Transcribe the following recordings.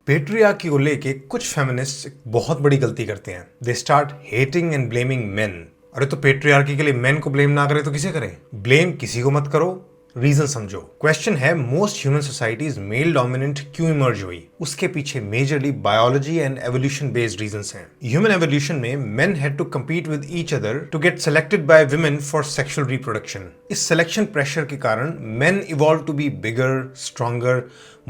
Patriarchy को लेके कुछ फेमिनिस्ट बहुत बड़ी गलती करते हैं। They start hating and blaming main. अरे तो पेट्रियार्की के लिए मेन को ब्लेम ना करे तो किसे करें? ब्लेम किसी को मत करो, रीजन समझो। क्वेश्चन है, most human societies male dominant क्यों इमर्ज हुई? उसके पीछे majorly biology and evolution based reasons हैं। ह्यूमन एवोल्यूशन में men had to compete with each other to get selected by women for sexual reproduction। इस selection pressure के कारण men evolved to be bigger, stronger,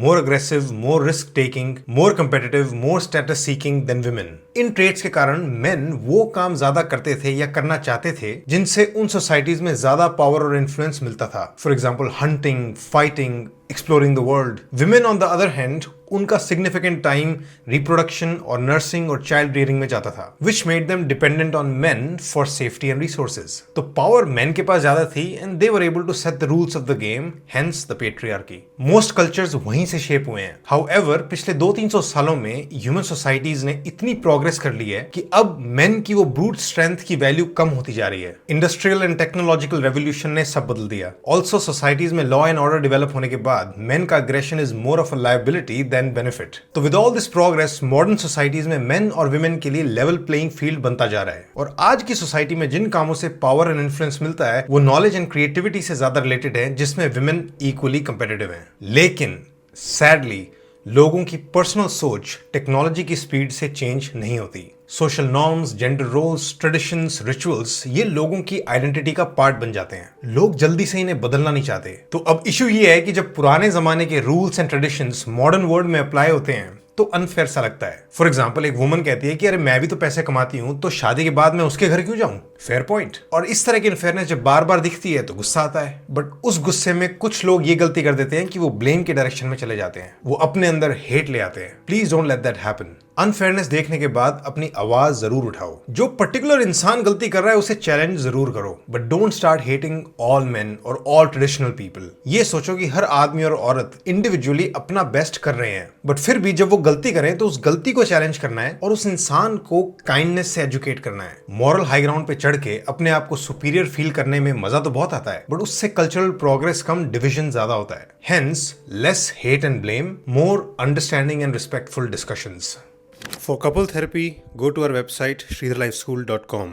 more aggressive, more risk taking, more competitive, more status seeking than women। In traits के कारण men वो काम ज्यादा करते थे या करना चाहते थे जिनसे उन सोसाइटीज में ज्यादा पावर और इन्फ्लुएंस मिलता था। For example hunting, fighting, exploring the world. Women on the other hand उनका सिग्निफिकेंट टाइम रिप्रोडक्शन और नर्सिंग और चाइल्ड रियरिंग में जाता था, which made them dependent on men for safety and resources. तो पावर मेन के पास ज्यादा थी and they were able to set the rules of the game, hence the patriarchy. Most cultures वहीं से शेप हुए हैं। हाउएवर पिछले 200-300 सालों में ह्यूमन सोसाइटीज ने इतनी प्रोग्रेस कर ली है कि अब मेन की वो ब्रूट स्ट्रेंथ की वैल्यू कम होती जा रही है। इंडस्ट्रियल एंड टेक्नोलॉजिकल रेवोल्यूशन ने सब बदल दिया। ऑल्सो सोसाइटीज में लॉ एंड ऑर्डर डेवलप होने के बाद मेन का aggression is more of a liability than benefit. तो with all this progress modern societies में मेन और विमेन के लिए लेवल प्लेइंग फील्ड बनता जा रहा है। और आज की सोसाइटी में जिन कामों से पावर एंड इन्फ्लुएंस मिलता है वो नॉलेज एंड क्रिएटिविटी से ज्यादा रिलेटेड है, जिसमें विमेन इक्वली कंपेटिटिव हैं। लेकिन सैडली लोगों की पर्सनल सोच टेक्नोलॉजी की स्पीड से चेंज नहीं होती। Social norms, gender roles, traditions, rituals ये लोगों की आइडेंटिटी का पार्ट बन जाते हैं। लोग जल्दी से इन्हें बदलना नहीं चाहते। तो अब इशू ये है कि जब पुराने जमाने के rules and traditions modern world में अप्लाई होते हैं तो अनफेयर सा लगता है। फॉर एग्जाम्पल एक वुमन कहती है कि अरे मैं भी तो पैसे कमाती हूं तो शादी के बाद मैं उसके घर क्यों जाऊं? Fair point. और इस तरह की अनफेयरनेस जब बार बार दिखती है तो गुस्सा आता है। बट उस गुस्से में कुछ लोग ये गलती कर देते हैं कि वो ब्लेम के डायरेक्शन में चले जाते हैं। वो अपने अंदर हेट ले आते हैं। Please don't let that happen. Unfairness देखने के बाद अपनी आवाज जरूर उठाओ। जो पर्टिकुलर इंसान गलती कर रहा है उसे चैलेंज जरूर करो, but don't start hating all main और ऑल ट्रेडिशनल पीपल। ये सोचो कि हर आदमी और औरत इंडिविजुअली अपना बेस्ट कर रहे हैं, बट फिर भी जब वो गलती करें तो उस गलती को चैलेंज करना है और उस इंसान को काइंडनेस से एजुकेट करना है। मॉरल हाई ग्राउंड पे चढ़ के अपने आप को सुपीरियर फील करने में मजा तो बहुत आता है, बट उससे कल्चरल प्रोग्रेस कम डिविजन ज्यादा होता है। Hence less hate and blame, more understanding and respectful discussions. For couple therapy, go to our website sridharlifeschool.com.